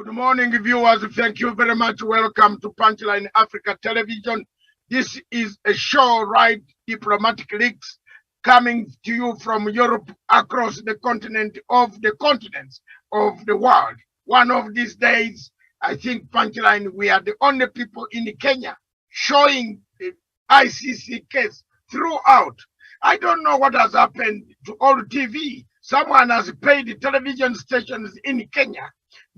Good morning, viewers. Thank you very much. Welcome to Punchline Africa Television. This is a show, right? Diplomatic Leaks, coming to you from Europe across the continents of the world. One of these days, I think Punchline, we are the only people in Kenya showing the ICC case throughout. I don't know what has happened to all TV. Someone has paid the television stations in Kenya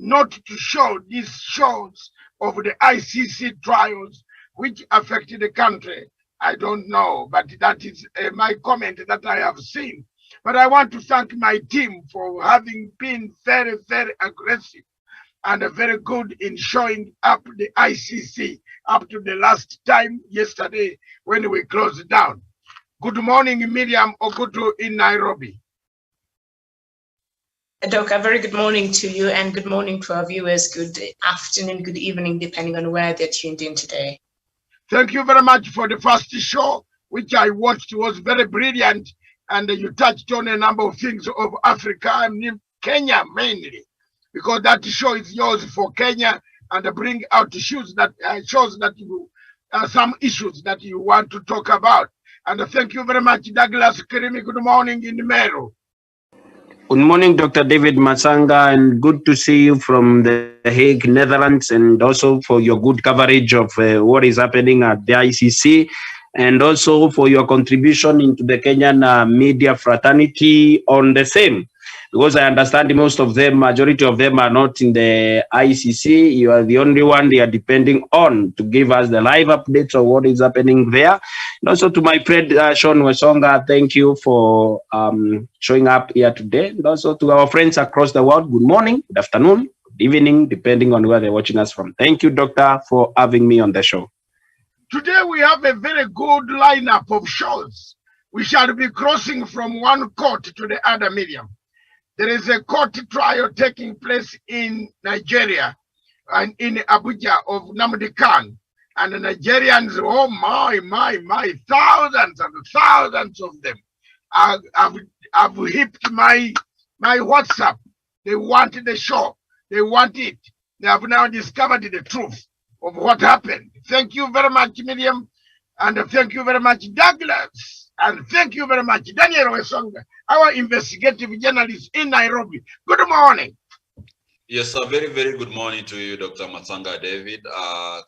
not to show these shows of the ICC trials which affected the country. I don't know, but that is my comment that I have seen. But I want to thank my team for having been very, very aggressive and very good in showing up the ICC up to the last time yesterday when we closed down. Good morning, Miriam Ogutu in Nairobi. Doc, a very good morning to you and good morning to our viewers. Good afternoon, good evening, depending on where they're tuned in today. Thank you very much for the first show, which I watched was very brilliant. And you touched on a number of things of Africa and Kenya mainly, because that show is yours for Kenya and bring out shows that you some issues that you want to talk about. And thank you very much, Douglas Kirimi. Good morning in Meru. Good morning, Dr. David Masanga, and good to see you from The Hague, Netherlands, and also for your good coverage of what is happening at the ICC, and also for your contribution into the Kenyan media fraternity on the same. Because I understand most of them, majority of them are not in the ICC. You are the only one they are depending on to give us the live updates of what is happening there. And also to my friend Sean Wesonga, thank you for showing up here today. And also to our friends across the world, good morning, good afternoon, good evening, depending on where they're watching us from. Thank you, Doctor, for having me on the show. Today we have a very good lineup of shows. We shall be crossing from one court to the other, Miriam. There is a court trial taking place in Nigeria and in Abuja of Nnamdi Kanu. And the Nigerians, oh my, thousands and thousands of them have hipped my WhatsApp. They want the show. They want it. They have now discovered the truth of what happened. Thank you very much, Miriam. And thank you very much, Douglas. And thank you very much, Daniel Wesonga, our investigative journalist in Nairobi. Good morning. Yes, a very, very good morning to you, Dr. Masanga David,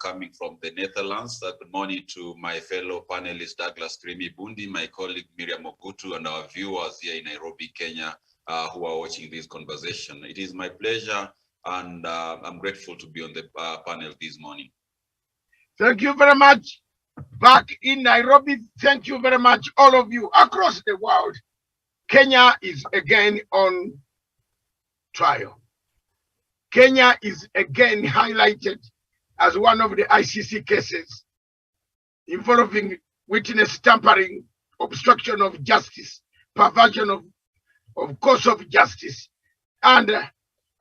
coming from the Netherlands. Good morning to my fellow panelist, Douglas Krimi Bundi, my colleague Miriam Ogutu, and our viewers here in Nairobi, Kenya, who are watching this conversation. It is my pleasure, and I'm grateful to be on the panel this morning. Thank you very much. Back in Nairobi, thank you very much, all of you across the world. Kenya is again on trial. Kenya is again highlighted as one of the ICC cases involving witness tampering, obstruction of justice, perversion of course of justice, and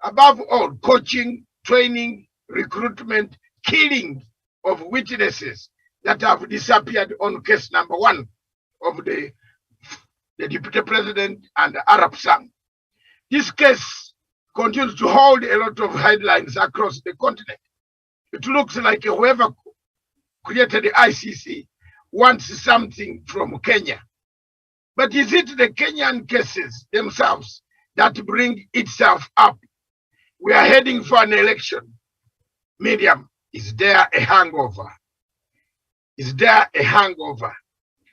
above all, coaching, training, recruitment, killing of witnesses that have disappeared on case number 1 of the deputy president and Arab Sang. This case continues to hold a lot of headlines across the continent. It looks like whoever created the ICC wants something from Kenya. But is it the Kenyan cases themselves that bring itself up? We are heading for an election. Miriam, is there a hangover? Is there a hangover?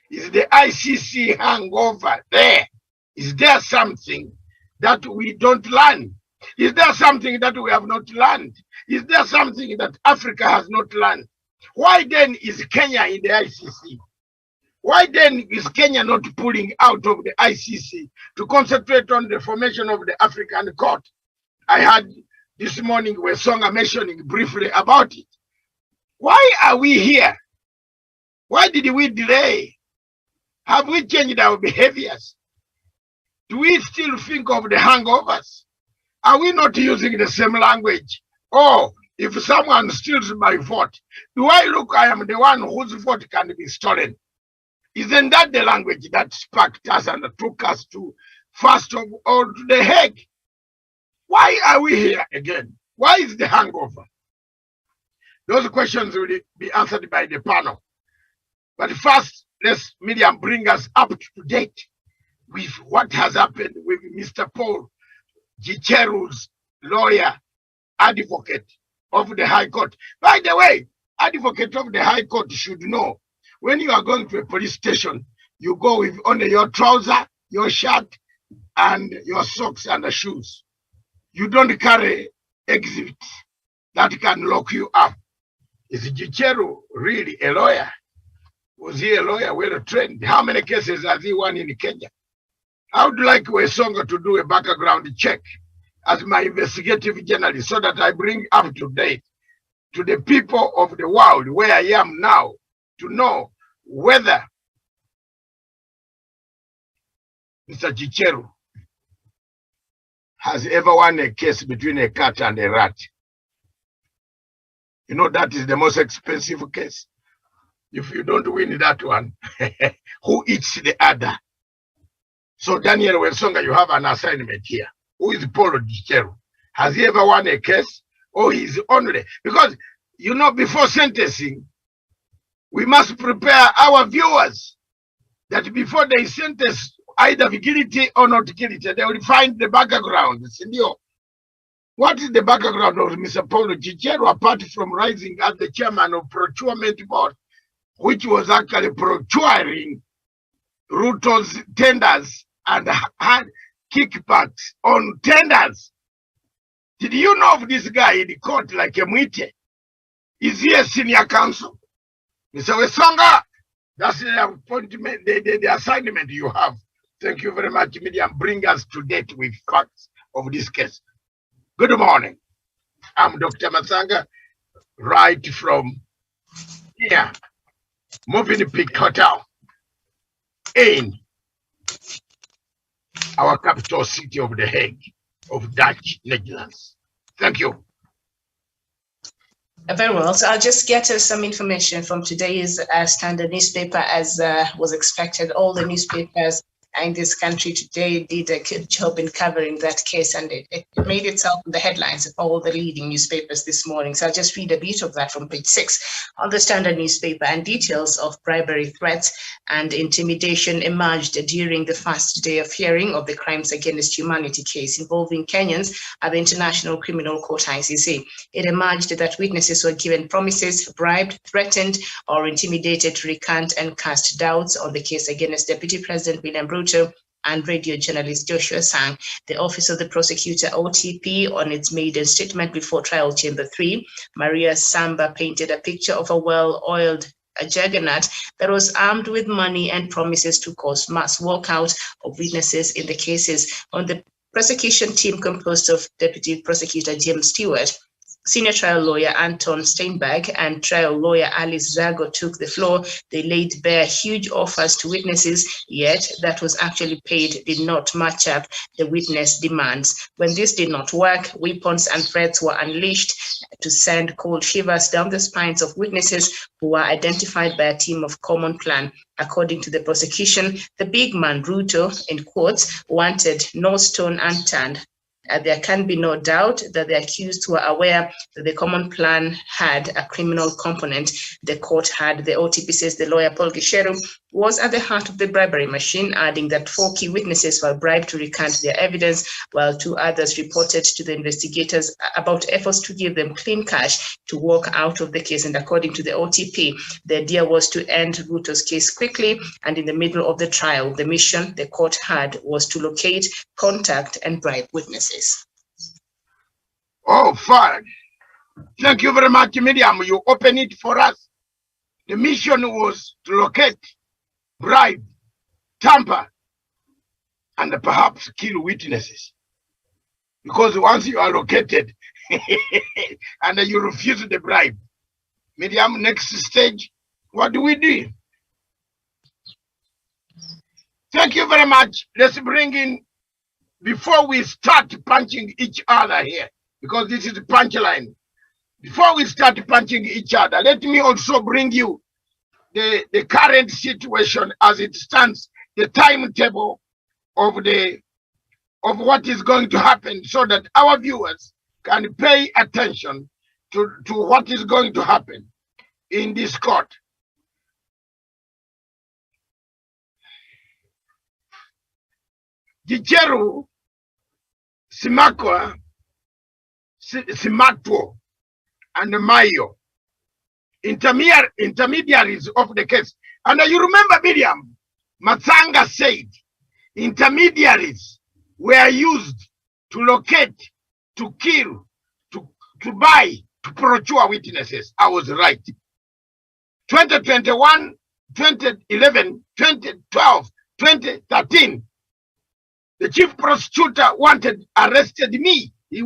Is the ICC hangover there? Is there something that we don't learn? Is there something that we have not learned? Is there something that Africa has not learned? Why then is Kenya in the ICC? Why then is Kenya not pulling out of the ICC to concentrate on the formation of the African court? I had this morning Wesonga mentioning briefly about it. Why are we here? Why did we delay? Have we changed our behaviors? Do we still think of the hangovers? Are we not using the same language? Oh, if someone steals my vote, do I look I am the one whose vote can be stolen? Isn't that the language that sparked us and took us to, first of all, to The Hague? Why are we here again? Why is the hangover? Those questions will be answered by the panel. But first, let's Miriam bring us up to date with what has happened with Mr. Paul Gicheru's lawyer, advocate of the High Court. By the way, advocate of the High Court should know, when you are going to a police station, you go with only your trouser, your shirt, and your socks and the shoes. You don't carry exhibits that can lock you up. Is Gicheru really a lawyer? Was he a lawyer well trained? How many cases has he won in Kenya? I would like Wesonga to do a background check as my investigative journalist so that I bring up to date to the people of the world where I am now to know whether Mr. Gicheru has ever won a case between a cat and a rat. You know, that is the most expensive case. If you don't win that one, who eats the other? So Daniel Wesonga, you have an assignment here. Who is Paul Gicheru? Has he ever won a case? Or he's only, because, you know, before sentencing, we must prepare our viewers that before they sentence either guilty or not guilty, they will find the background. What is the background of Mr. Paul Gicheru apart from rising as the chairman of procurement board, which was actually procuring Ruto's tenders and had kickbacks on tenders? Did you know of this guy in the court like a Mwite? Is he a senior counsel? Mr. Wesonga, that's the appointment, the assignment you have. Thank you very much, Miriam. Bring us to date with facts of this case. Good morning. I'm Dr. Matsanga, right from here, Moving Peak Hotel in our capital city of The Hague of Dutch Netherlands. Thank you. Very well. So I'll just get us some information from today's standard newspaper, as was expected. All the newspapers in this country today did a good job in covering that case, and it made itself in the headlines of all the leading newspapers this morning. So I'll just read a bit of that from page 6 on the standard newspaper. And details of bribery, threats, and intimidation emerged during the first day of hearing of the Crimes Against Humanity case involving Kenyans at the International Criminal Court, ICC. It emerged that witnesses were given promises, bribed, threatened, or intimidated to recant and cast doubts on the case against Deputy President William Ruto and radio journalist Joshua Sang. The Office of the Prosecutor, OTP, on its maiden statement before Trial Chamber 3, Maria Samba painted a picture of a well-oiled juggernaut that was armed with money and promises to cause mass walkout of witnesses in the cases. On the prosecution team, composed of Deputy Prosecutor James Stewart, Senior Trial Lawyer Anton Steinberg, and Trial Lawyer Alice Zago took the floor. They laid bare huge offers to witnesses, yet that was actually paid did not match up the witness demands. When this did not work, weapons and threats were unleashed to send cold shivers down the spines of witnesses who were identified by a team of common plan. According to the prosecution, the big man Ruto, in quotes, wanted no stone unturned. There can be no doubt that the accused were aware that the common plan had a criminal component. The court had, the OTP says, the lawyer Paul Gicheru was at the heart of the bribery machine, adding that 4 key witnesses were bribed to recant their evidence, while 2 others reported to the investigators about efforts to give them clean cash to walk out of the case. And according to the OTP, the idea was to end Ruto's case quickly, and in the middle of the trial, the mission the court had was to locate, contact, and bribe witnesses. Oh, fine. Thank you very much, Miriam. You open it for us. The mission was to locate, bribe, tamper, and perhaps kill witnesses. Because once you are located and you refuse the bribe, Miriam, next stage, what do we do? Thank you very much. Let's bring in, before we start punching each other here, because this is the punchline. Before we start punching each other, let me also bring you the current situation as it stands, the timetable of what is going to happen, so that our viewers can pay attention to what is going to happen in this court. Gicheru Simakwa, Simatwo, and Mayo, intermediaries of the case. And you remember, Miriam, Matsanga said intermediaries were used to locate, to kill, to buy, to procure witnesses. I was right. 2021, 2011, 2012, 2013, the chief prosecutor arrested me. He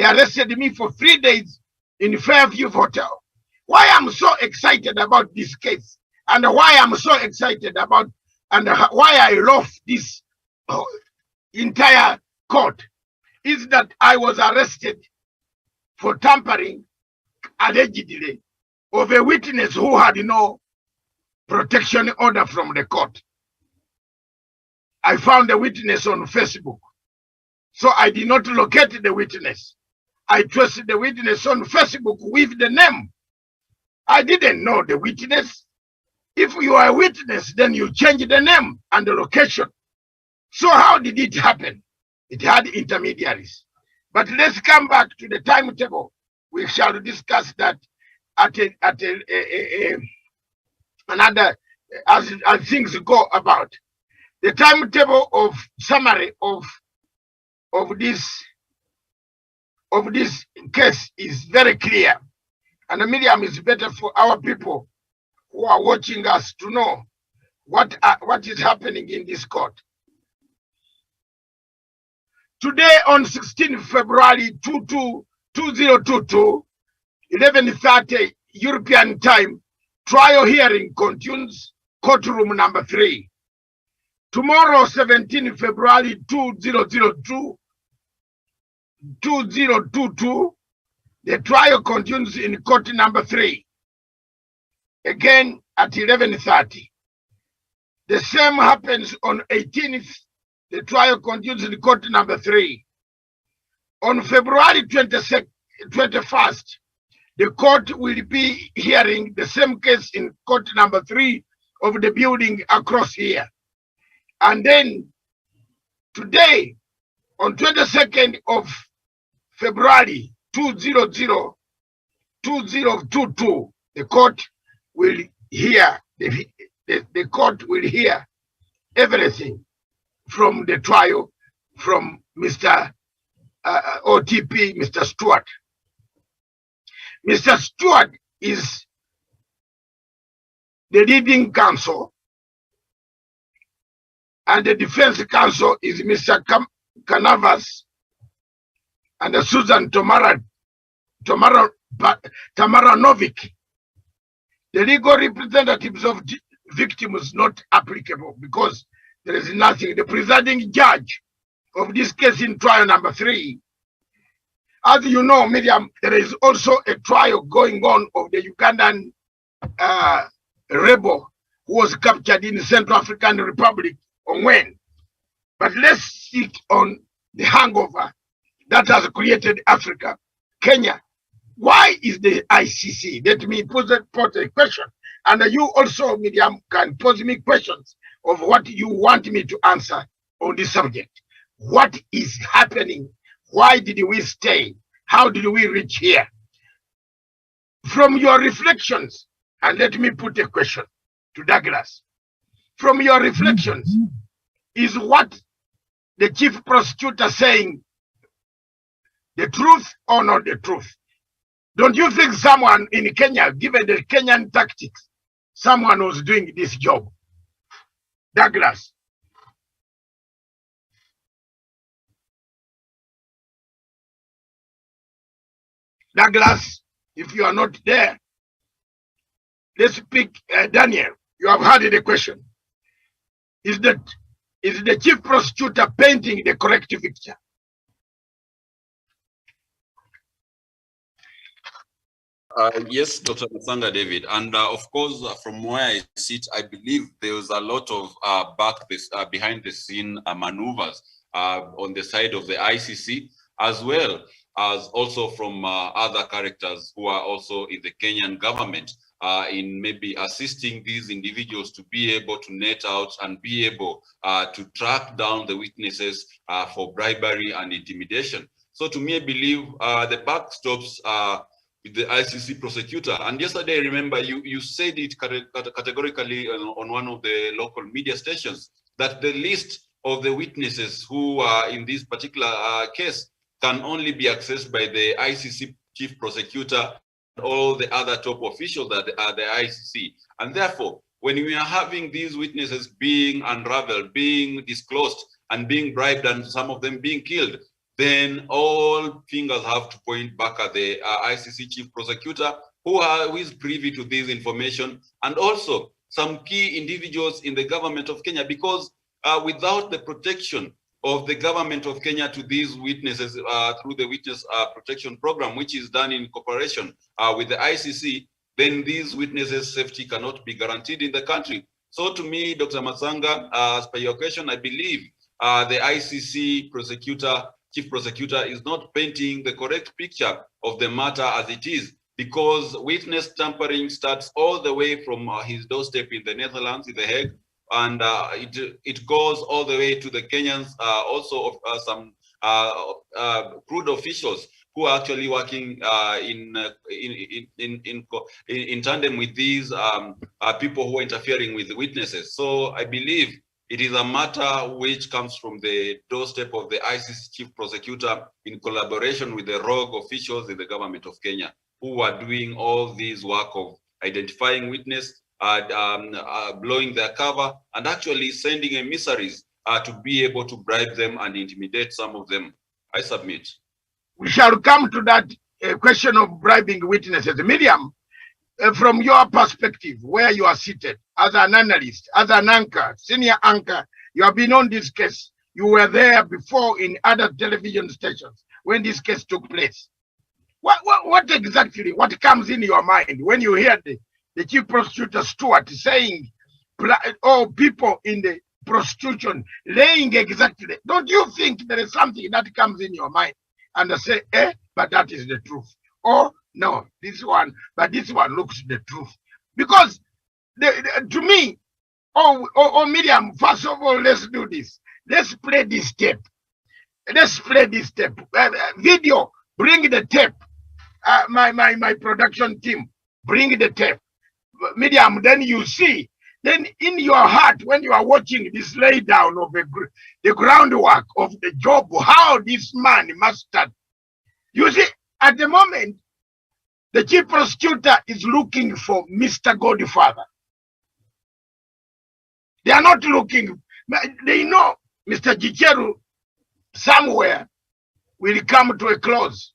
arrested me for 3 days in Fairview Hotel. Why I'm so excited about this case, and why I'm so excited about, and why I love this entire court, is that I was arrested for tampering, allegedly, of a witness who had no protection order from the court. I found the witness on Facebook. So I did not locate the witness. I trusted the witness on Facebook with the name. I didn't know the witness. If you are a witness, then you change the name and the location. So how did it happen? It had intermediaries. But let's come back to the timetable. We shall discuss that at another, as things go about. The timetable of summary of this case is very clear, and Miriam, is better for our people who are watching us to know what is happening in this court. Today, on 16 February 2022, 11:30 European time, trial hearing continues, courtroom number 3. Tomorrow, 17 February 2022, the trial continues in court number 3, again at 11:30. The same happens on 18th. The trial continues in court number 3. On February 21st, the court will be hearing the same case in court number 3 of the building across here. And then today, on 22nd of February 2022, the court will hear the court will hear everything from the trial from Mr. OTP, Mr. Stewart. Mr. Stewart is the leading counsel, and the defense counsel is Mr. Canavas and Susan Tamaranovic. The legal representatives of the victim is not applicable because there is nothing. The presiding judge of this case in trial number 3, as you know, Miriam, there is also a trial going on of the Ugandan rebel who was captured in the Central African Republic on when. But let's stick on the hangover that has created Africa, Kenya. Why is the ICC? Let me pose a question. And you also, Miriam, can pose me questions of what you want me to answer on this subject. What is happening? Why did we stay? How did we reach here? From your reflections, and let me put a question to Douglas. From your reflections, is what the chief prosecutor saying the truth or not the truth? Don't you think someone in Kenya, given the Kenyan tactics, someone was doing this job? Douglas. Douglas, if you are not there, let's pick Daniel. You have heard the question. Is the chief prosecutor painting the correct picture? Yes, Dr. Matsanga David, and of course, from where I sit, I believe there was a lot of behind the scene maneuvers on the side of the ICC. as well as also from other characters who are also in the Kenyan government, in maybe assisting these individuals to be able to net out and be able to track down the witnesses for bribery and intimidation. So to me, I believe the buck stops with the ICC prosecutor. And yesterday, remember, you said it categorically on one of the local media stations that the list of the witnesses who are in this particular case can only be accessed by the ICC chief prosecutor and all the other top officials that are the ICC. And therefore, when we are having these witnesses being unraveled, being disclosed, and being bribed, and some of them being killed, then all fingers have to point back at the ICC chief prosecutor who is privy to this information, and also some key individuals in the government of Kenya, because without the protection of the government of Kenya to these witnesses through the Witness Protection Program, which is done in cooperation with the ICC, then these witnesses' safety cannot be guaranteed in the country. So to me, Dr. Matsanga, as per your question, I believe the ICC chief prosecutor is not painting the correct picture of the matter as it is, because witness tampering starts all the way from his doorstep in the Netherlands, in The Hague, and it goes all the way to the Kenyans, also some crude officials who are actually working in tandem with these people who are interfering with the witnesses. So I believe it is a matter which comes from the doorstep of the ICC chief prosecutor in collaboration with the rogue officials in the government of Kenya, who are doing all this work of identifying witness, blowing their cover, and actually sending emissaries to be able to bribe them and intimidate some of them. I submit. We shall come to that question of bribing witnesses. Miriam, from your perspective, where you are seated as an analyst, as an anchor, senior anchor, you have been on this case. You were there before in other television stations when this case took place. What exactly, what comes in your mind when you hear the chief prosecutor Stewart saying, oh, people in the prostitution laying exactly? Don't you think there is something that comes in your mind and say, but that is the truth? Or no, this one looks the truth? Because to me, Miriam, first of all, let's do this. Let's play this tape. Let's play this tape. Video, bring the tape. My production team, bring the tape. Miriam, then you see, then in your heart, when you are watching this lay down of the groundwork of the job, how this man must start. You see, at the moment, the chief prosecutor is looking for Mr. Godfather. They are not looking, they know Mr. Gicheru somewhere will come to a close.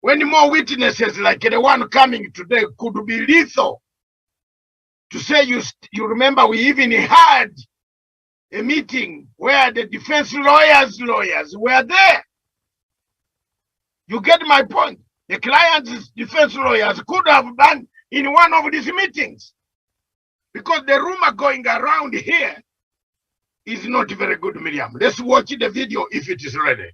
When more witnesses like the one coming today could be lethal. To say you remember, we even had a meeting where the defense lawyers were there. You get my point? The client's defense lawyers could have done in one of these meetings, because the rumor going around here is not very good, Miriam. Let's watch the video if it is ready.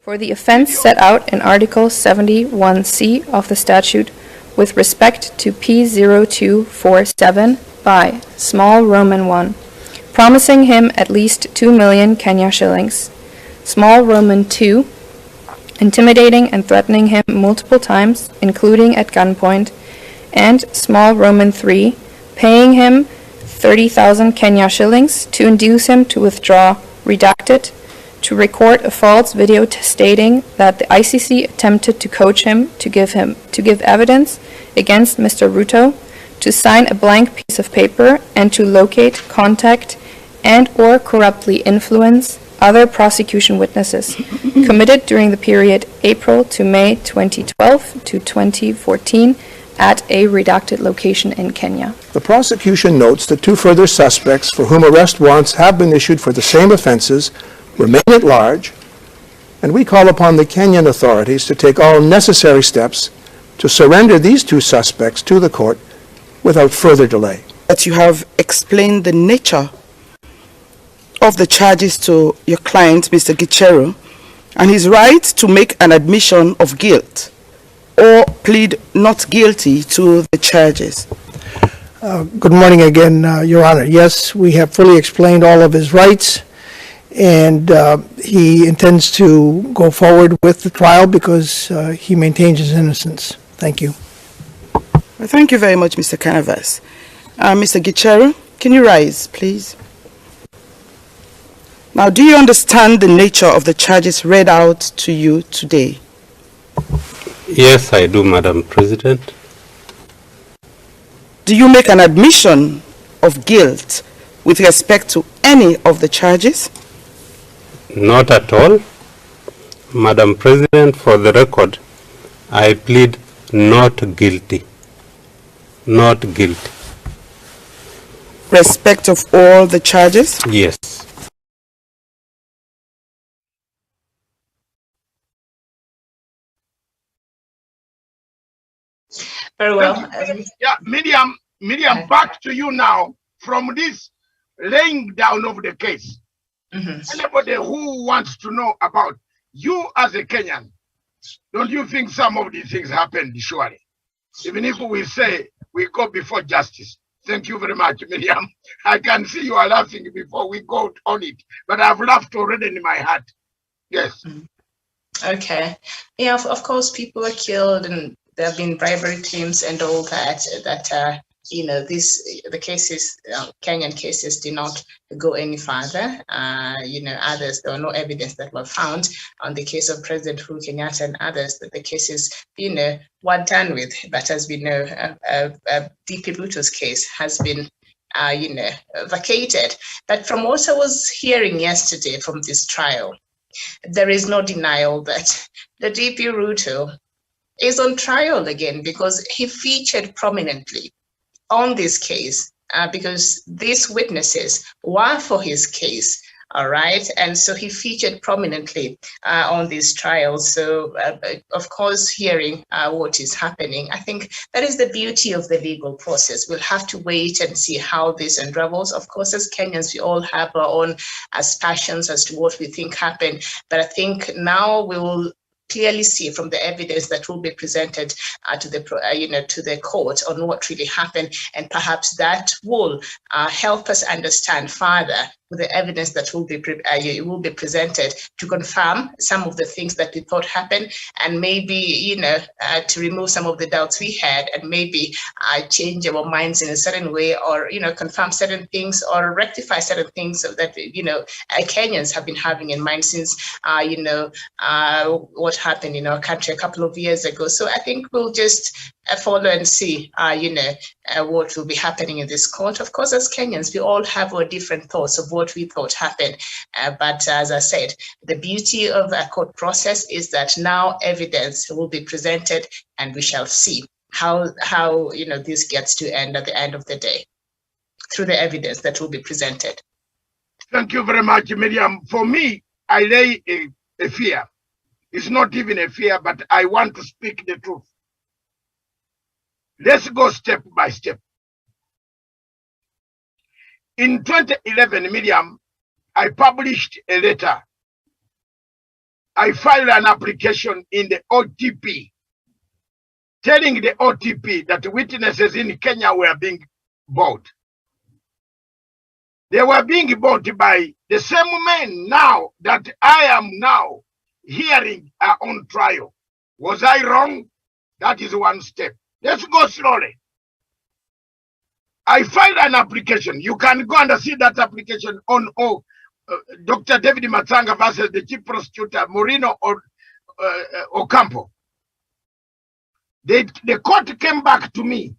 For the offense set out in Article 71C of the statute with respect to P0247 by small Roman 1, promising him at least 2 million Kenya shillings, small Roman 2, intimidating and threatening him multiple times, including at gunpoint, and small Roman 3, paying him 30,000 Kenya shillings to induce him to withdraw redacted, to record a false video stating that the ICC attempted to coach him to give evidence against Mr. Ruto, to sign a blank piece of paper, and to locate, contact, and or corruptly influence other prosecution witnesses committed during the period April to May 2012 to 2014 at a redacted location in Kenya. The prosecution notes that 2 further suspects for whom arrest warrants have been issued for the same offenses remain at large, and we call upon the Kenyan authorities to take all necessary steps to surrender these 2 suspects to the court without further delay. That you have explained the nature of the charges to your client, Mr. Gicheru, and his right to make an admission of guilt or plead not guilty to the charges. Good morning again, Your Honor. Yes, we have fully explained all of his rights, and he intends to go forward with the trial because he maintains his innocence. Thank you. Well, thank you very much, Mr. Canavas. Mr. Gicheru, can you rise, please? Now, do you understand the nature of the charges read out to you today? Yes, I do, Madam President. Do you make an admission of guilt with respect to any of the charges? Not at all. Madam President, for the record, I plead not guilty. Not guilty. Respect of all the charges? Yes. Very well. Yeah, Miriam, back to you now from this laying down of the case. Anybody who wants to know about you as a Kenyan, don't you think some of these things happened surely? Even if we say we go before justice. Thank you very much, Miriam. I can see you are laughing before we go on it, but I've laughed already in my heart. Yes. Okay. Yeah, of course, people are killed and there have been bribery claims and all that, you know, the cases, Kenyan cases did not go any further. You know, others, there were no evidence that were found on the case of President Uhuru Kenyatta and others, that the cases, you know, were done with. But as we know, DP Ruto's case has been, you know, vacated. But from what I was hearing yesterday from this trial, there is no denial that the DP Ruto is on trial again because he featured prominently on this case because these witnesses were for his case, all right? And so he featured prominently on this trial. So, of course, hearing what is happening, I think that is the beauty of the legal process. We'll have to wait and see how this unravels. Of course, as Kenyans, we all have our own passions as to what we think happened. But I think now we will clearly see from the evidence that will be presented to the you know, to the court on what really happened, and perhaps that will help us understand further with the evidence that will be presented to confirm some of the things that we thought happened, and maybe, you know, to remove some of the doubts we had, and maybe change our minds in a certain way, or, you know, confirm certain things or rectify certain things that, you know, Kenyans have been having in mind since, you know, what happened in our country a couple of years ago. So I think we'll just follow and see, you know, what will be happening in this court. Of course, as Kenyans, we all have our different thoughts of what we thought happened. But as I said, the beauty of a court process is that now evidence will be presented, and we shall see how you know, this gets to end at the end of the day through the evidence that will be presented. Thank you very much, Miriam. For me, I lay a fear. It's not even a fear, but I want to speak the truth. Let's go step by step. In 2011, Miriam, I published a letter. I filed an application in the OTP, telling the OTP that witnesses in Kenya were being bought. They were being bought by the same men now that I am now hearing are on trial. Was I wrong? That is one step. Let's go slowly. I filed an application. You can go and see that application on Dr. David Matsanga versus the chief prosecutor, Moreno or Ocampo. The court came back to me.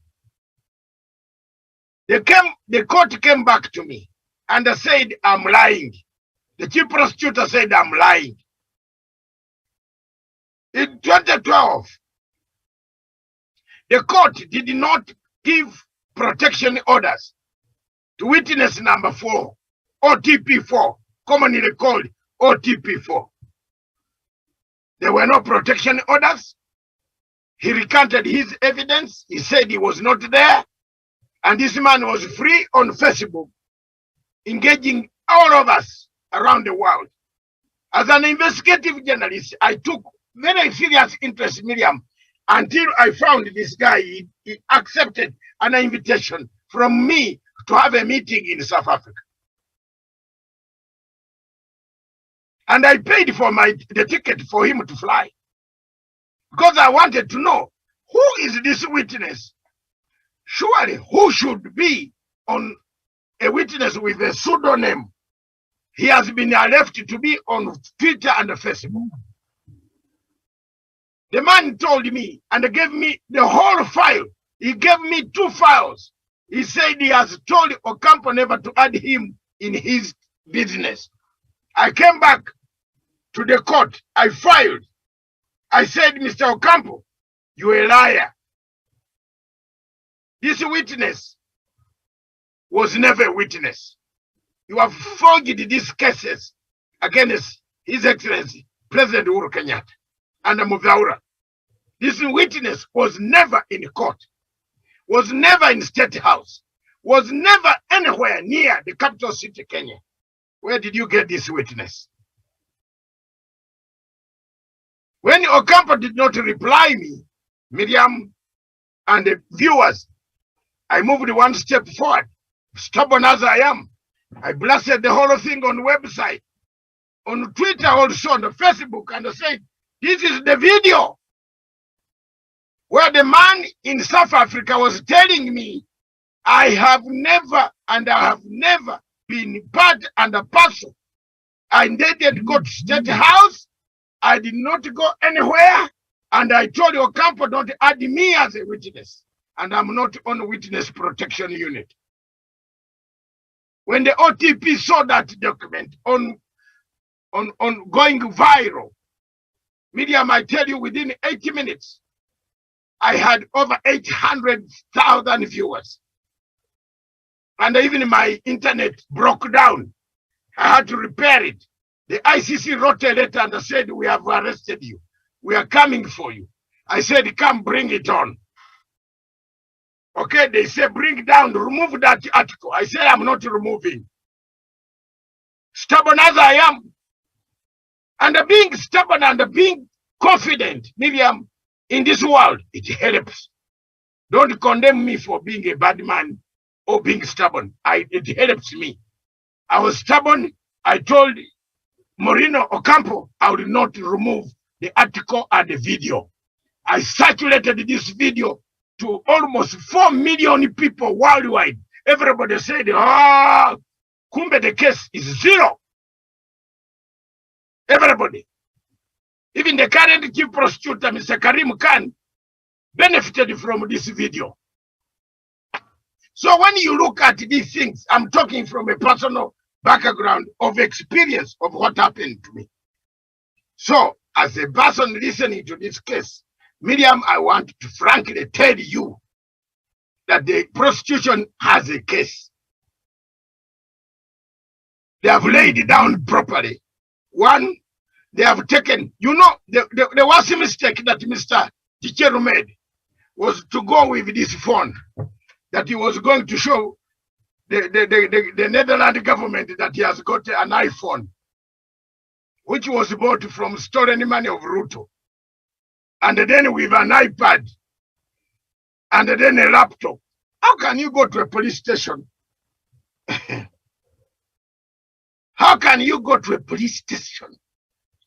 The court came back to me and said, I'm lying. The chief prosecutor said, I'm lying. In 2012, the court did not give protection orders to witness number 4, OTP 4, commonly called OTP 4. There were no protection orders. He recanted his evidence. He said he was not there. And this man was free on Facebook, engaging all of us around the world. As an investigative journalist, I took very serious interest in Miriam until I found this guy. He accepted an invitation from me to have a meeting in South Africa. And I paid for the ticket for him to fly, because I wanted to know, who is this witness? Surely, who should be on a witness with a pseudonym? He has been left to be on Twitter and Facebook. The man told me and gave me the whole file. He gave me 2 files. He said he has told Ocampo never to add him in his business. I came back to the court. I filed. I said, Mr. Ocampo, you're a liar. This witness was never a witness. You have forged these cases against His Excellency President Uhuru Kenyatta and Muvaura. This witness was never in court, was never in State House, was never anywhere near the capital city, Kenya. Where did you get this witness? When Ocampo did not reply me, Miriam and the viewers, I moved one step forward. Stubborn as I am, I blasted the whole thing on the website, on Twitter also, on the Facebook, and I said, this is the video where the man in South Africa was telling me, I have never been part and a parcel. I didn't go to State House. I did not go anywhere. And I told Ocampo, don't add me as a witness. And I'm not on witness protection unit. When the OTP saw that document on going viral, Miriam, I tell you, within 80 minutes, I had over 800,000 viewers. And even my internet broke down. I had to repair it. The ICC wrote a letter and said, we have arrested you. We are coming for you. I said, come, bring it on. Okay, they say, bring down, remove that article. I said, I'm not removing. Stubborn as I am. And being stubborn and being confident, Miriam, in this world, it helps. Don't condemn me for being a bad man or being stubborn. It helps me. I was stubborn. I told Moreno Ocampo I would not remove the article and the video. I circulated this video to almost 4 million people worldwide. Everybody said, kumbe the case is 0. Everybody. Even the current chief prosecutor, Mr. Karim Khan, benefited from this video. So when you look at these things, I'm talking from a personal background of experience of what happened to me. So as a person listening to this case, Miriam, I want to frankly tell you that the prosecution has a case. They have laid it down properly. One, they have taken, the worst mistake that Mr. Ticheru made was to go with this phone that he was going to show the Netherlands government that he has got an iPhone, which was bought from stolen money of Ruto. And then with an iPad, and then a laptop. How can you go to a police station? How can you go to a police station?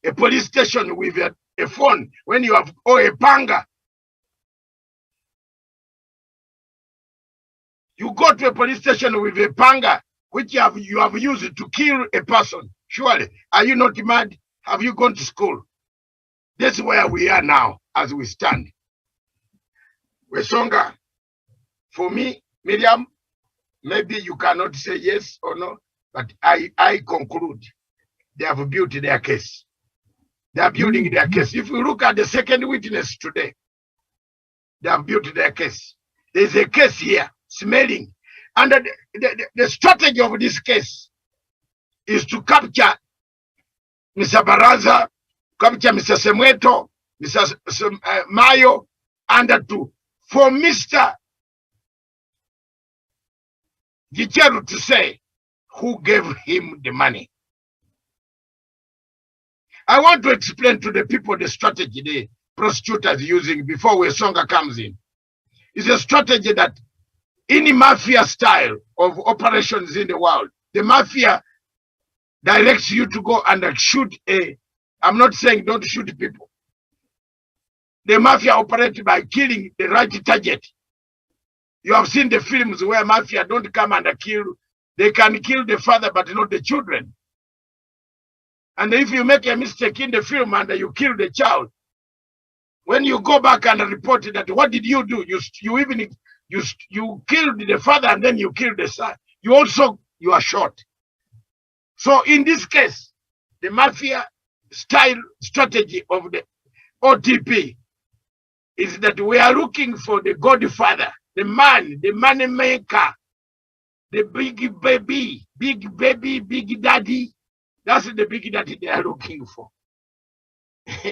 A police station with a phone when you have, or a panga. You go to a police station with a panga, which you have used to kill a person. Surely, are you not mad? Have you gone to school? This is where we are now, as we stand. Wesonga, for me, Miriam, maybe you cannot say yes or no, but I conclude they have built their case. They are building their case. If we look at the second witness today, they have built their case. There's a case here, smelling. And the strategy of this case is to capture Mr. Baraza, capture Mr. Semweto, Mr. Mayo, and for Mr. Gicheru to say who gave him the money. I want to explain to the people the strategy the prosecutors using before Wesonga comes in. It's a strategy that any mafia style of operations in the world, the mafia directs you to go and shoot I'm not saying don't shoot people. The mafia operates by killing the right target. You have seen the films where mafia don't come and kill. They can kill the father, but not the children. And if you make a mistake in the film and you kill the child, when you go back and report that, what did you do? You killed the father and then you killed the son. You are shot. So in this case, the mafia style strategy of the OTP is that we are looking for the godfather, the man, the money maker, the big baby, big daddy. That's the big daddy they are looking for.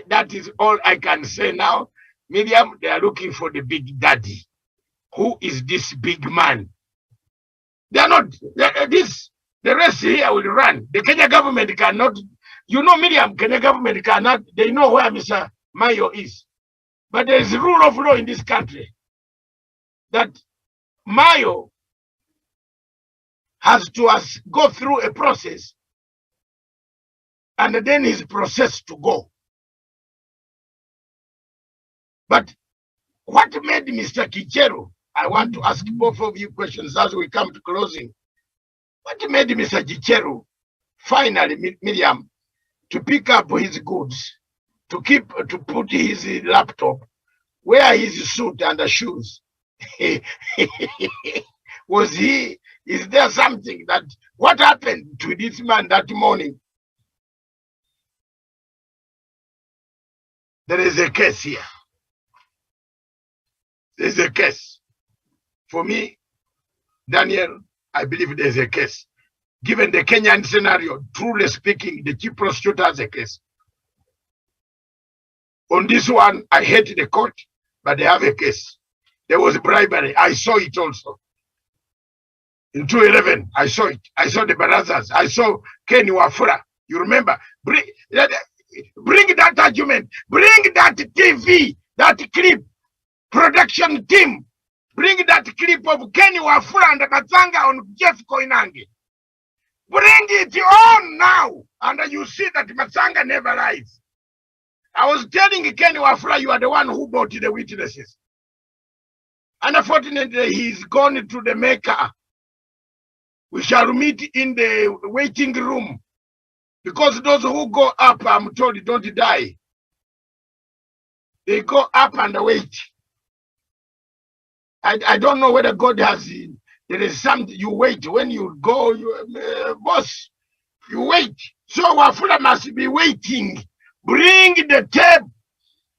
That is all I can say now. Miriam, they are looking for the big daddy. Who is this big man? They are not, the rest here will run. The Kenya government cannot, Miriam, Kenya government cannot, they know where Mr. Mayo is. But there is a rule of law in this country that Mayo has to go through a process and then his process to go. But what made Mr. Kicheru, I want to ask both of you questions as we come to closing. What made Mr. Kicheru finally, Miriam, to pick up his goods, to put his laptop, wear his suit and the shoes? Is there something what happened to this man that morning? There is a case here. There's a case. For me, Daniel, I believe there's a case. Given the Kenyan scenario, truly speaking, the chief prosecutor has a case. On this one, I hate the court, but they have a case. There was bribery. I saw it also. In 2011, I saw it. I saw the barazas. I saw Ken Wafula. You remember? Bring that argument. Bring that TV, that clip. Production team, bring that clip of Kenny Wafula and Matsanga on Jeff Koinange. Bring it on now, and you see that Matsanga never lies. I was telling Kenny Wafula, you are the one who brought the witnesses. And unfortunately, he's gone to the Mecca. We shall meet in the waiting room. Because those who go up, I'm told, don't die. They go up and wait. I don't know whether God has, there is something, you wait. When you go, boss, you wait. So Wafula must be waiting. Bring the tape.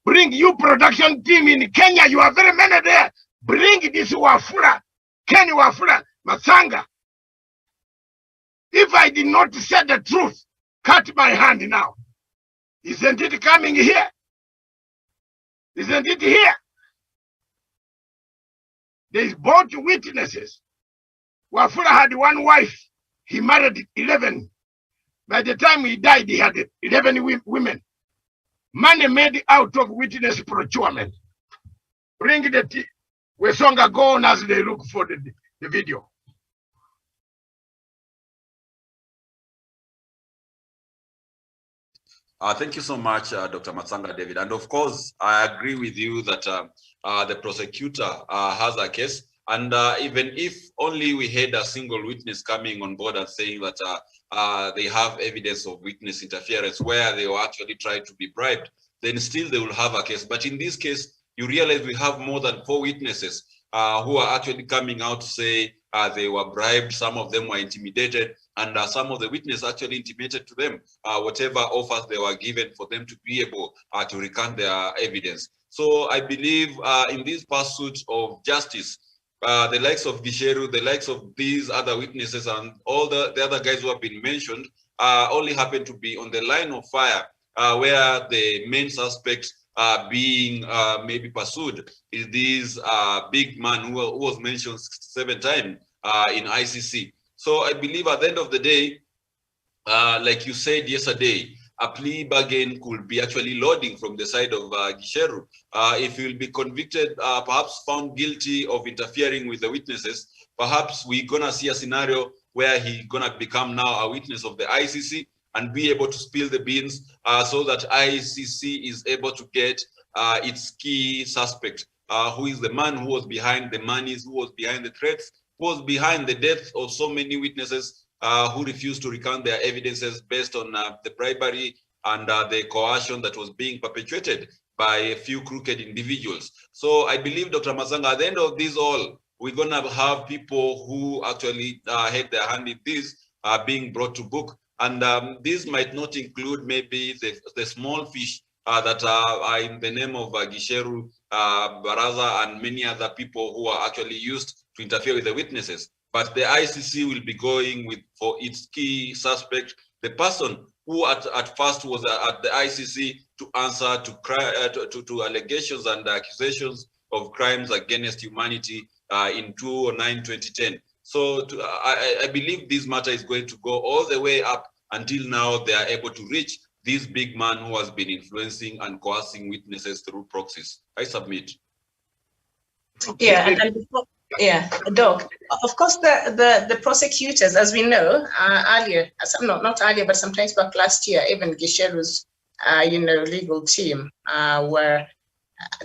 Bring you production team in Kenya. You are very many there. Bring this Wafula, Kenny Wafula, Matsanga. If I did not say the truth, cut my hand now. Isn't it coming here? Isn't it here? There's both witnesses. Wafula had one wife. He married 11. By the time he died, he had 11 women. Money made out of witness procurement. Bring the Wesonga go on as they look for the video. Thank you so much, Dr. Matsanga David. And of course, I agree with you that the prosecutor has a case. And even if only we had a single witness coming on board and saying that they have evidence of witness interference where they were actually trying to be bribed, then still they will have a case. But in this case, you realize we have more than 4 witnesses who are actually coming out to say they were bribed, some of them were intimidated, and some of the witnesses actually intimated to them whatever offers they were given for them to be able to recant their evidence. So I believe in this pursuit of justice, the likes of Gisheru, the likes of these other witnesses and all the other guys who have been mentioned only happen to be on the line of fire where the main suspects being maybe pursued is this big man who was mentioned 7 times in ICC. So I believe at the end of the day, like you said yesterday, a plea bargain could be actually loading from the side of Gisheru. If he will be convicted, perhaps found guilty of interfering with the witnesses, perhaps we're gonna see a scenario where he's gonna become now a witness of the ICC and be able to spill the beans so that ICC is able to get its key suspect, who is the man who was behind the monies, who was behind the threats, who was behind the death of so many witnesses who refused to recount their evidences based on the bribery and the coercion that was being perpetuated by a few crooked individuals. So I believe, Dr. Masanga, at the end of this all, we're going to have people who actually had their hand in this being brought to book. And this might not include maybe the small fish that are in the name of Gisheru, Baraza, and many other people who are actually used to interfere with the witnesses. But the ICC will be going with, for its key suspect, the person who at first was at the ICC to answer to allegations and accusations of crimes against humanity in 2009-2010. So I believe this matter is going to go all the way up until now they are able to reach this big man who has been influencing and coercing witnesses through proxies. I submit. Yeah, and before, yeah, Doc. Of course, the prosecutors, as we know, earlier, not earlier, but sometimes back last year, even Gisheru's, legal team, where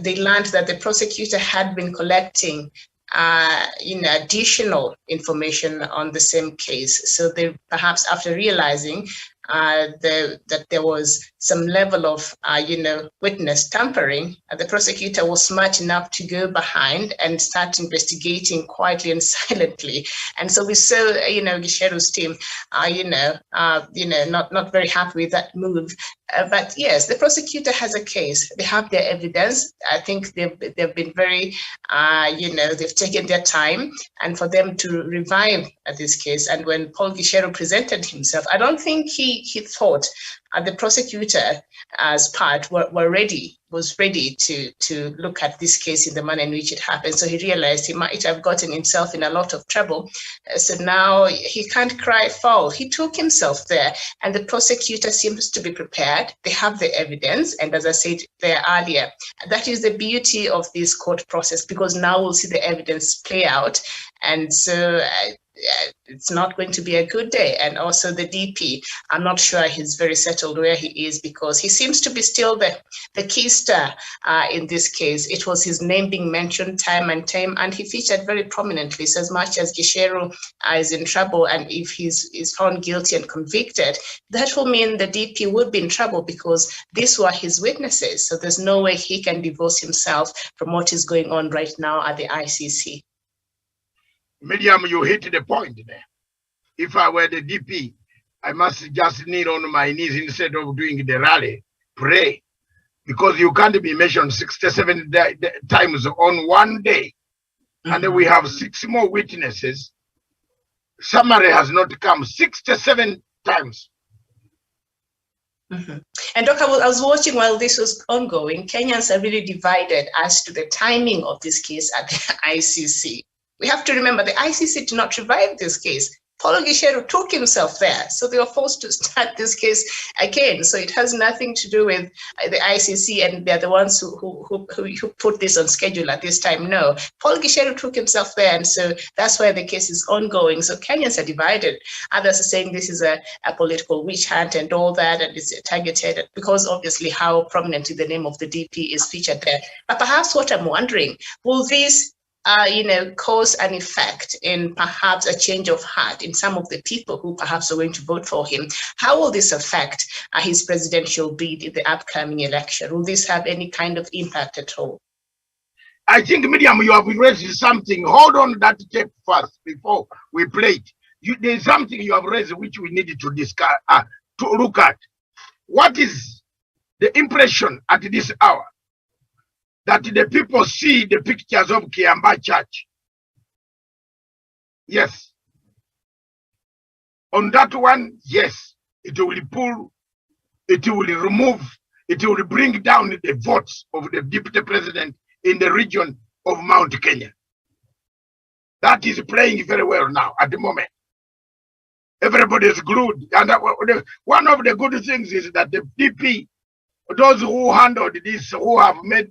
they learned that the prosecutor had been collecting, additional information on the same case. So they perhaps, after realizing that there was some level of, witness tampering, the prosecutor was smart enough to go behind and start investigating quietly and silently. And so we saw, Gisheru's team, not very happy with that move. But yes, the prosecutor has a case. They have their evidence. I think they've been very, they've taken their time, and for them to revive this case. And when Paul Gisheru presented himself, I don't think he thought the prosecutor as part was ready to look at this case in the manner in which it happened. So he realized he might have gotten himself in a lot of trouble. So now he can't cry foul. He took himself there, and the prosecutor seems to be prepared. They have the evidence, and as I said there earlier, that is the beauty of this court process, because now we'll see the evidence play out. And so it's not going to be a good day. And also the DP, I'm not sure he's very settled where he is, because he seems to be still the key star in this case. It was his name being mentioned time and time, and he featured very prominently. So as much as Gisheru is in trouble, and if he's found guilty and convicted, that will mean the DP would be in trouble, because these were his witnesses. So there's no way he can divorce himself from what is going on right now at the ICC. Miriam, you hit the point there. If I were the DP, I must just kneel on my knees instead of doing the rally, pray, because you can't be mentioned 67 times on one day. And then we have 6 more witnesses. Summary has not come 67 times. And Doc, I was watching while this was ongoing. Kenyans are really divided as to the timing of this case at the ICC. We have to remember the ICC did not revive this case. Paulo Gisheru took himself there, so they were forced to start this case again. So it has nothing to do with the ICC, and they're the ones who put this on schedule at this time. No, Paulo Gisheru took himself there, and so that's why the case is ongoing. So Kenyans are divided. Others are saying this is a political witch hunt and all that, and it's targeted, because obviously how prominently the name of the DP is featured there. But perhaps what I'm wondering, will this cause an effect in perhaps a change of heart in some of the people who perhaps are going to vote for him? How will this affect his presidential bid in the upcoming election? Will this have any kind of impact at all? I think, Miriam, you have raised something. Hold on that tape first before we play it. There's something you have raised which we needed to discuss, to look at. What is the impression at this hour that the people see the pictures of Kiamba Church? Yes. On that one, yes, it will pull, it will remove, it will bring down the votes of the deputy president in the region of Mount Kenya. That is playing very well now at the moment. Everybody is glued. And one of the good things is that the DP, those who handled this, who have made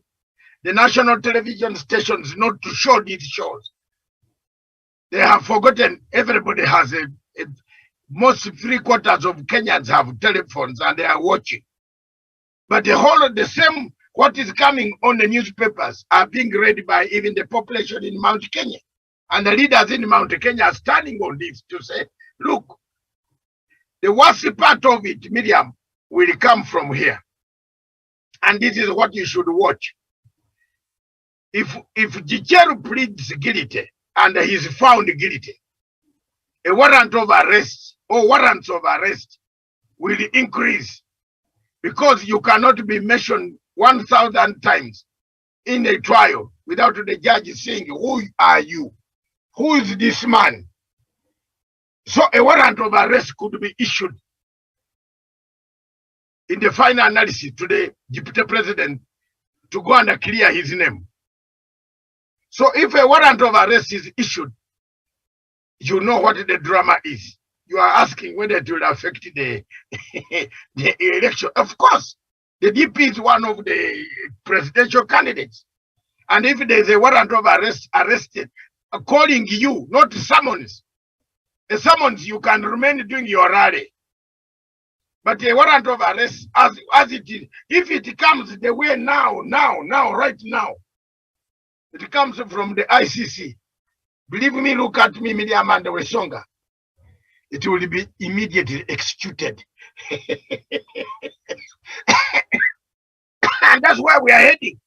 the national television stations not to show these shows, they have forgotten everybody has most 3/4 of Kenyans have telephones and they are watching. But the same, what is coming on the newspapers are being read by even the population in Mount Kenya. And the leaders in Mount Kenya are standing on this to say, look, the worst part of it, Miriam, will come from here. And this is what you should watch. If Gicheru pleads guilty and he is found guilty, a warrant of arrest or warrants of arrest will increase, because you cannot be mentioned 1,000 times in a trial without the judge saying, who are you? Who is this man? So a warrant of arrest could be issued. In the final analysis today, Deputy President to go and clear his name. So if a warrant of arrest is issued, you know what the drama is. You are asking whether it will affect the election. Of course, the DP is one of the presidential candidates. And if there is a warrant of arrest arrested, calling you, not summons. A summons, you can remain doing your rally. But a warrant of arrest, as it is, if it comes the way right now, it comes from the ICC. Believe me, look at me, Miriam and Wesonga. It will be immediately executed. And that's where we are heading.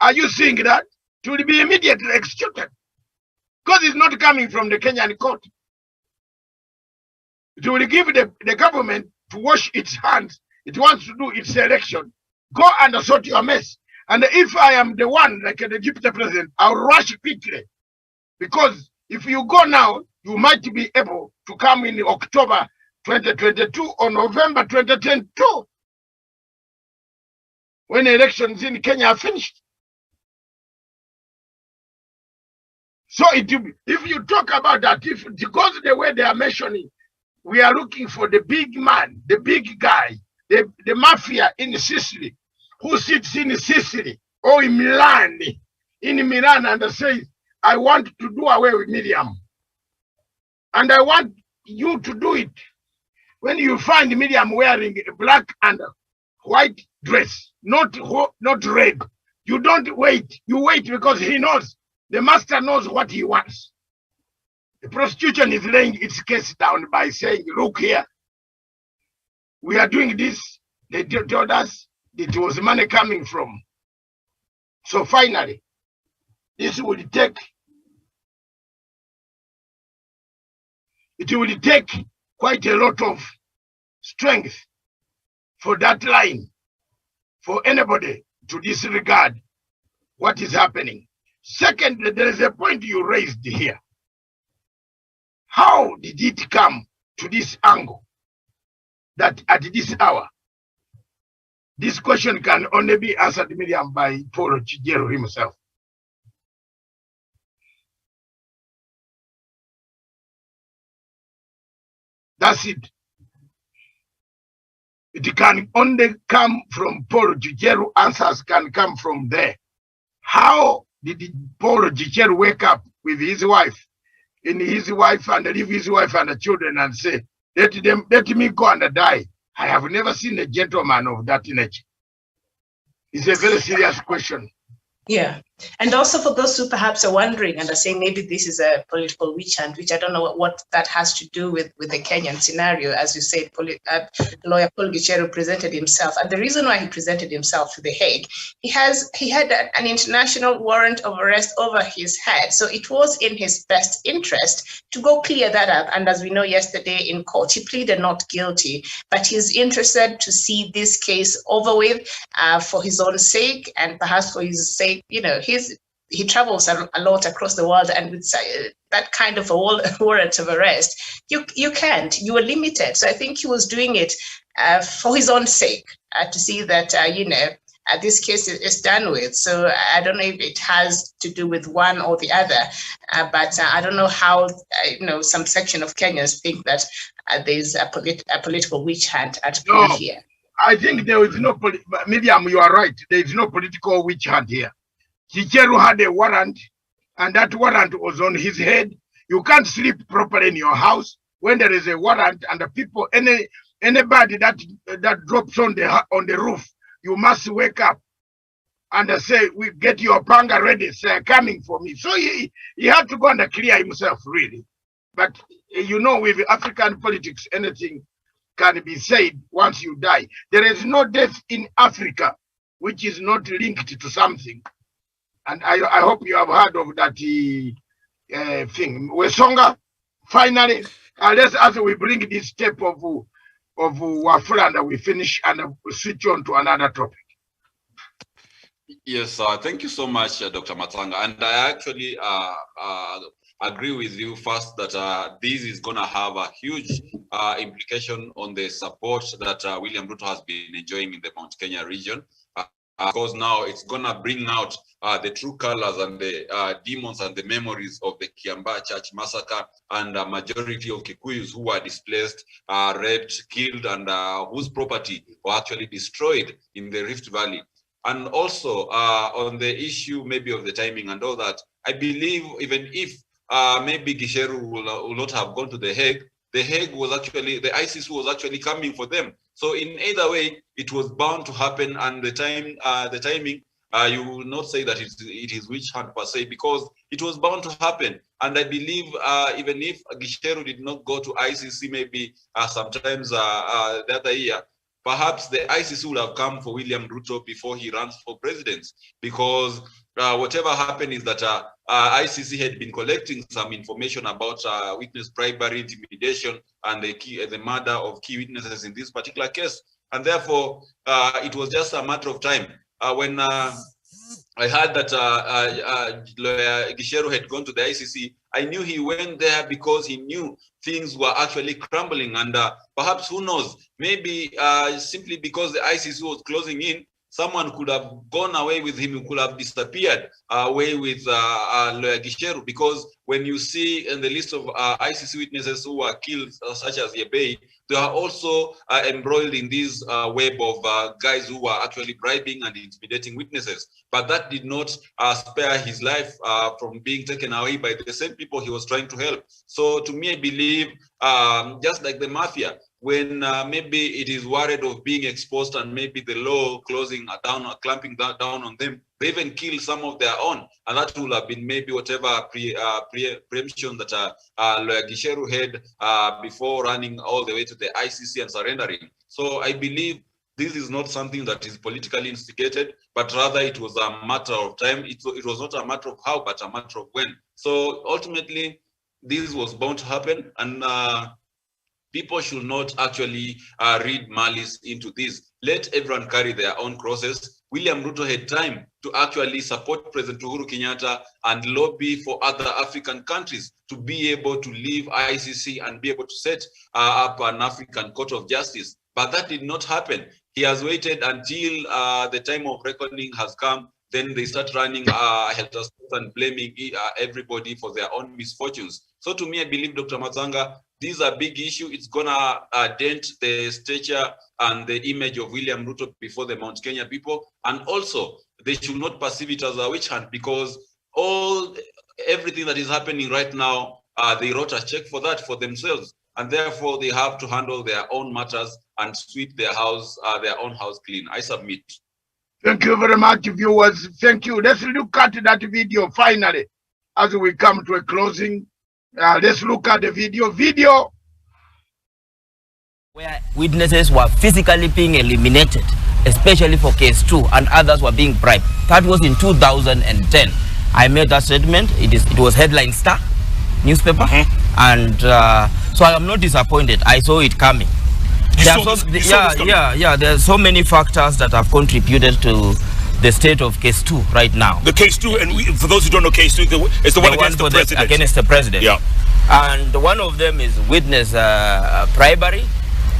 Are you seeing that? It will be immediately executed. Because it's not coming from the Kenyan court. It will give the government to wash its hands. It wants to do its election. Go and sort your mess. And if I am the one, like the deputy president, I'll rush quickly. Because if you go now, you might be able to come in October 2022 or November 2022, when elections in Kenya are finished. So if you talk about that, because the way they are mentioning, we are looking for the big man, the big guy, the mafia in Sicily, who sits in Sicily or in Milan, and says, I want to do away with Miriam. And I want you to do it. When you find Miriam wearing a black and white dress, not red, you don't wait. You wait because he knows. The master knows what he wants. The prosecution is laying its case down by saying, look here, we are doing this. They told us it was money coming from. So finally, this will take, it will take quite a lot of strength for that line, for anybody to disregard what is happening. Secondly, there is a point you raised here. How did it come to this angle that at this hour, this question can only be answered, Miriam, by Paul Chijero himself. That's it. It can only come from Paul Chijero. Answers can come from there. How did Paul Chijero wake up with his wife, and leave his wife and the children and say, let me go and die? I have never seen a gentleman of that nature. It's a very serious question. Yeah. And also for those who perhaps are wondering and are saying maybe this is a political witch hunt, which I don't know what that has to do with the Kenyan scenario. As you said, lawyer Paul Gicheru presented himself. And the reason why he presented himself to The Hague, he had an international warrant of arrest over his head. So it was in his best interest to go clear that up. And as we know, yesterday in court, he pleaded not guilty, but he's interested to see this case over with for his own sake, and perhaps for his sake, you know, he travels a lot across the world, and with that kind of a warrant of arrest, you are limited. So I think he was doing it for his own sake, to see that this case is done with. So I don't know if it has to do with one or the other, but I don't know how some section of Kenyans think that there's a political witch hunt at play here. I think there is no, Miriam, you are right. There is no political witch hunt here. Gicheru had a warrant, and that warrant was on his head. You can't sleep properly in your house when there is a warrant, and the people, anybody that drops on the roof, you must wake up and say, "We get your panga ready, sir, coming for me." So he had to go and clear himself, really. But you know, with African politics, anything can be said once you die. There is no death in Africa which is not linked to something. And I hope you have heard of that thing. Wesonga, finally, as we bring this step of Wafula and we finish and we switch on to another topic. Yes, thank you so much, Dr. Matsanga. And I actually agree with you first that this is going to have a huge implication on the support that William Ruto has been enjoying in the Mount Kenya region. Because now it's going to bring out the true colors and the demons and the memories of the Kiambaa Church massacre, and a majority of Kikuyus who were displaced, raped, killed, and whose property were actually destroyed in the Rift Valley. And also on the issue maybe of the timing and all that, I believe even if maybe Gicheru will not have gone to The Hague was actually, the ICC was actually coming for them. So in either way, it was bound to happen, and the timing, you will not say that it is witch hunt per se, because it was bound to happen. And I believe even if Gicheru did not go to ICC maybe sometimes the other year, perhaps the ICC would have come for William Ruto before he runs for president, because whatever happened is that ICC had been collecting some information about witness bribery, intimidation, and the murder of key witnesses in this particular case. And therefore, it was just a matter of time. When I heard that lawyer Gicheru had gone to the ICC, I knew he went there because he knew things were actually crumbling. And perhaps, who knows, maybe simply because the ICC was closing in, someone could have gone away with him, who could have disappeared away with lawyer Gicheru, because when you see in the list of ICC witnesses who were killed, such as Yebei, they are also embroiled in this web of guys who were actually bribing and intimidating witnesses. But that did not spare his life from being taken away by the same people he was trying to help. So to me, I believe, just like the mafia, when maybe it is worried of being exposed and maybe the law closing down or clamping down on them, they even kill some of their own. And that would have been maybe whatever preemption that lawyer Gicheru had before running all the way to the ICC and surrendering. So I believe this is not something that is politically instigated, but rather it was a matter of time. It was not a matter of how, but a matter of when. So ultimately, this was bound to happen. And people should not actually read malice into this. Let everyone carry their own crosses. William Ruto had time to actually support President Uhuru Kenyatta and lobby for other African countries to be able to leave ICC and be able to set up an African Court of Justice. But that did not happen. He has waited until the time of reckoning has come. Then they start running helter and blaming everybody for their own misfortunes. So to me, I believe, Dr. Matsanga, these are big issue. It's gonna dent the stature and the image of William Ruto before the Mount Kenya people. And also, they should not perceive it as a witch hunt, because everything that is happening right now, they wrote a check for that for themselves. And therefore, they have to handle their own matters and sweep their own house clean. I submit. Thank you very much, viewers. Thank you. Let's look at that video finally as we come to a closing. Let's look at the video. Where witnesses were physically being eliminated, especially for case 2, and others were being bribed. That was in 2010. I made that statement. It was Headline Star newspaper, and so I am not disappointed. I saw it coming. There are so many factors that have contributed to the state of case 2 right now. The case 2, and for those who don't know, case 2 is the one against the president. Against the president. Yeah. And one of them is witness bribery,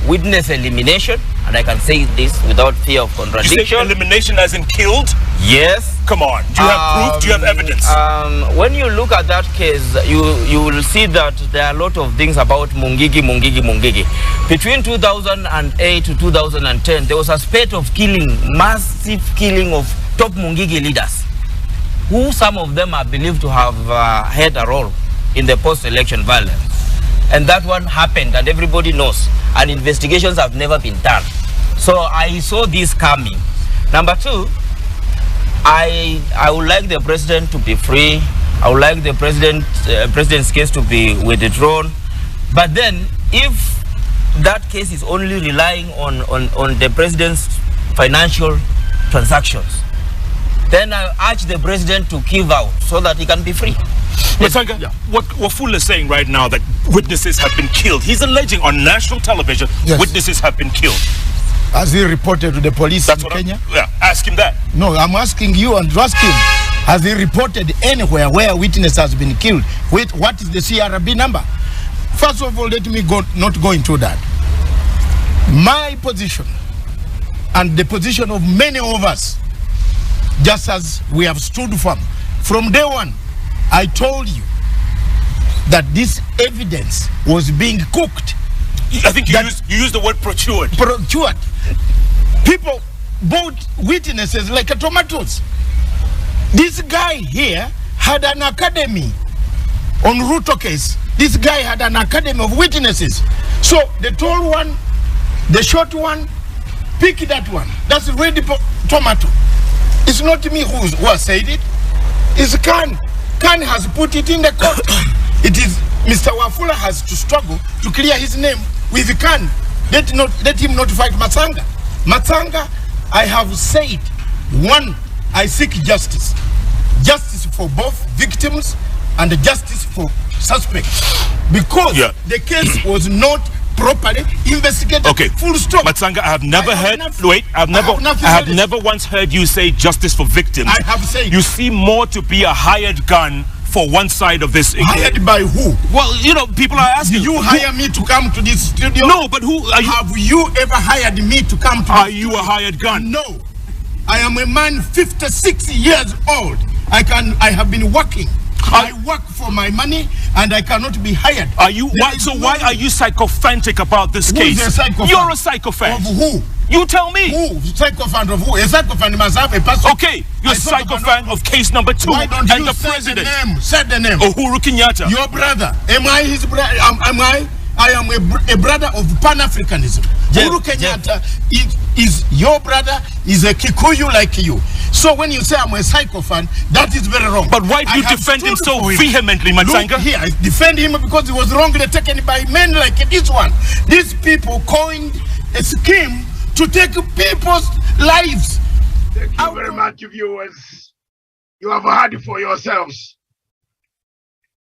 witness elimination, and I can say this without fear of contradiction. You say elimination as in killed? Yes. Come on. Do you have proof? Do you have evidence? When you look at that case, you will see that there are a lot of things about Mungigi. Between 2008 to 2010, there was a spate of massive killing of top Mungigi leaders, who some of them are believed to have had a role in the post-election violence. And that one happened, and everybody knows. And investigations have never been done. So I saw this coming. Number two, I would like the president to be free. I would like the president's case to be withdrawn. But then, if that case is only relying on the president's financial transactions, then I urge the president to give out so that he can be free. Matsanga, yeah. What Wafula is saying right now, that witnesses have been killed. He's alleging on national television, yes, witnesses have been killed. Has he reported to the police in Kenya? Yeah, ask him that. No, I'm asking you and ask him. Has he reported anywhere where a witness has been killed? Wait, what is the CRB number? First of all, let me not go into that. My position and the position of many of us, just as we have stood firm, from day one, I told you that this evidence was being cooked. I think you used the word procured. Procured. People bought witnesses like tomatoes. This guy here had an academy on Ruto case. This guy had an academy of witnesses. So the tall one, the short one, pick that one. That's ready tomato. It's not me who has said it. It's Khan. Khan has put it in the court. It is Mr. Wafula has to struggle to clear his name with Khan. Let him not fight Matsanga. Matsanga, I have said, one, I seek justice. Justice for both victims and justice for suspects. Because the case was not properly investigated. Okay. Full stop. Matsanga, I have never once heard you say justice for victims. I have said. You seem more to be a hired gun for one side of this. Hired by who? Well, you know, people are asking. Did you hire me to come to this studio? No, but who are you? Have you ever hired me to come to Are you a hired gun? No. I am a man 56 years old. I have been working. I work for my money and I cannot be hired. Are you? Why are you psychophantic about this case? Is a sycophant? You're a psychophant. Of who? You tell me. Who? Sycophant of who? A sycophant must have a person. Okay, you're a sycophant of case number 2. Why don't and you the president. Say the name. Uhuru Kenyatta. Your brother. Am I his brother? I am a brother of Pan-Africanism. Uhuru Kenyatta is your brother, is a Kikuyu like you. So when you say I'm a sycophant, that is very wrong. But why do you defend him so vehemently, Matsanga? Look here, I defend him because he was wrongly taken by men like this one. These people coined a scheme to take people's lives. Thank you very much, viewers. You have heard for yourselves.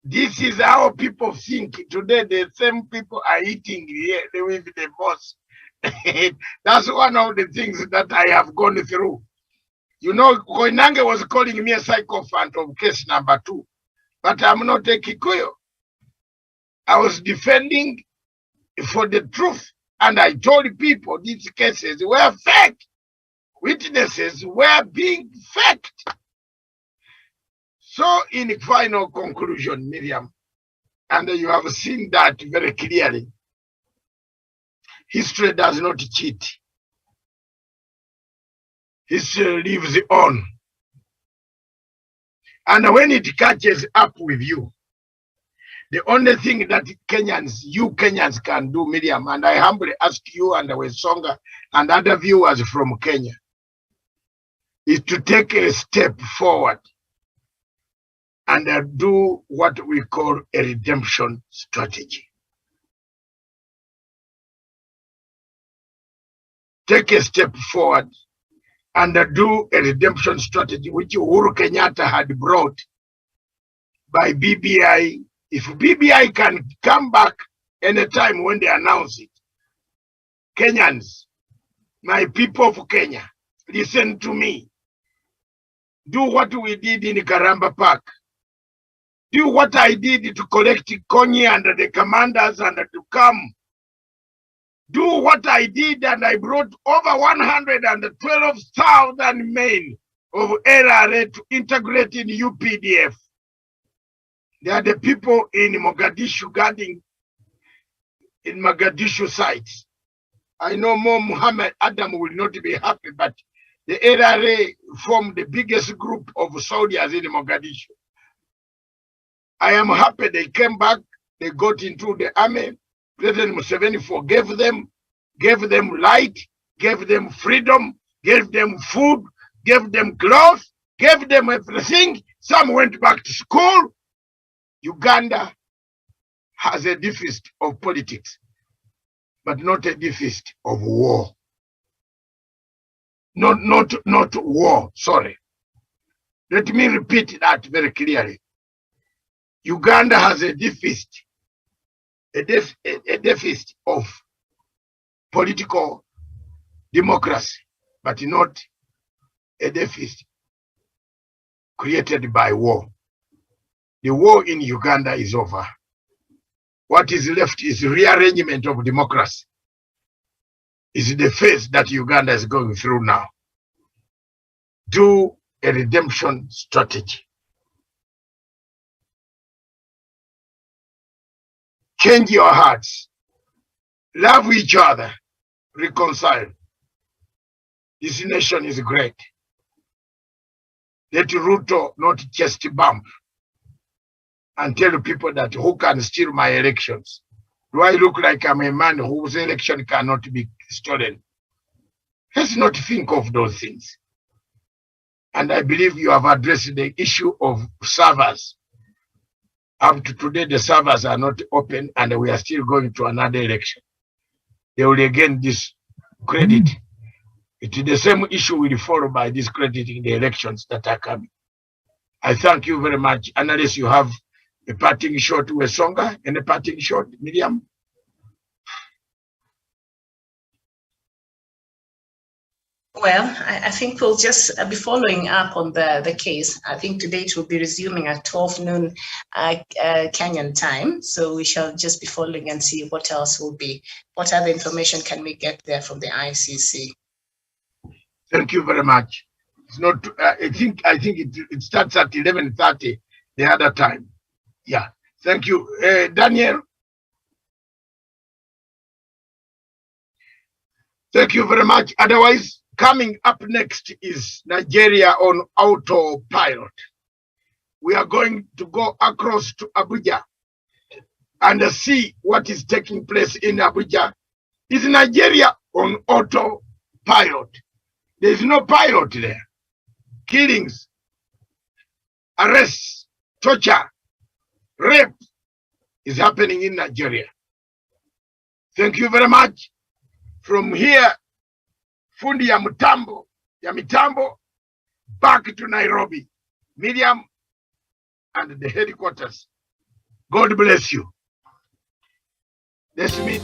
This is how people think. Today, the same people are eating here with the boss. That's one of the things that I have gone through. You know, Koinange was calling me a sycophant of case number 2. But I'm not a Kikuyu. I was defending for the truth. And I told people these cases were fake. Witnesses were being faked. So in final conclusion, Miriam, and you have seen that very clearly, history does not cheat. History lives on. And when it catches up with you, the only thing that you Kenyans can do, Miriam, and I humbly ask you and Wesonga and other viewers from Kenya, is to take a step forward and do what we call a redemption strategy. Take a step forward and do a redemption strategy, which Uhuru Kenyatta had brought by BBI. If BBI can come back anytime when they announce it, Kenyans, my people of Kenya, listen to me. Do what we did in Karamba Park. Do what I did to collect Konyi and the commanders and to come. Do what I did and I brought over 112,000 men of LRA to integrate in UPDF. They are the people in Mogadishu guarding in Mogadishu sites. I know more Muhammad Adam will not be happy, but the LRA formed the biggest group of soldiers in Mogadishu. I am happy they came back, they got into the army. President Museveni forgave them, gave them light, gave them freedom, gave them food, gave them clothes, gave them everything. Some went back to school. Uganda has a deficit of politics, but not a deficit of war. Not war, sorry. Let me repeat that very clearly. Uganda has a deficit of political democracy, but not a deficit created by war. The war in Uganda is over. What is left is rearrangement of democracy. Is the phase that Uganda is going through now. Do a redemption strategy. Change your hearts. Love each other. Reconcile. This nation is great. Let Ruto not just bump and tell people that who can steal my elections. Do I look like I'm a man whose election cannot be stolen? Let's not think of those things. And I believe you have addressed the issue of servers. Up to today, the servers are not open and we are still going to another election. They will again discredit. It is the same issue will follow by discrediting the elections that are coming. I thank you very much. Unless you have a parting shot with Songa and a parting shot, Miriam. Well, I think we'll just be following up on the case. I think today it will be resuming at 12 noon Kenyan time. So we shall just be following and see what else will be. What other information can we get there from the ICC? Thank you very much. It's not. I think it starts at 11:30 the other time. Yeah. Thank you, Daniel. Thank you very much. Otherwise, coming up next is Nigeria on autopilot. We are going to go across to Abuja and see what is taking place in Abuja. Is Nigeria on autopilot? There is no pilot there. Killings, arrests, torture, rape is happening in Nigeria. Thank you very much. From here, fundi ya mitambo, back to Nairobi. Miriam and the headquarters. God bless you. Let's meet.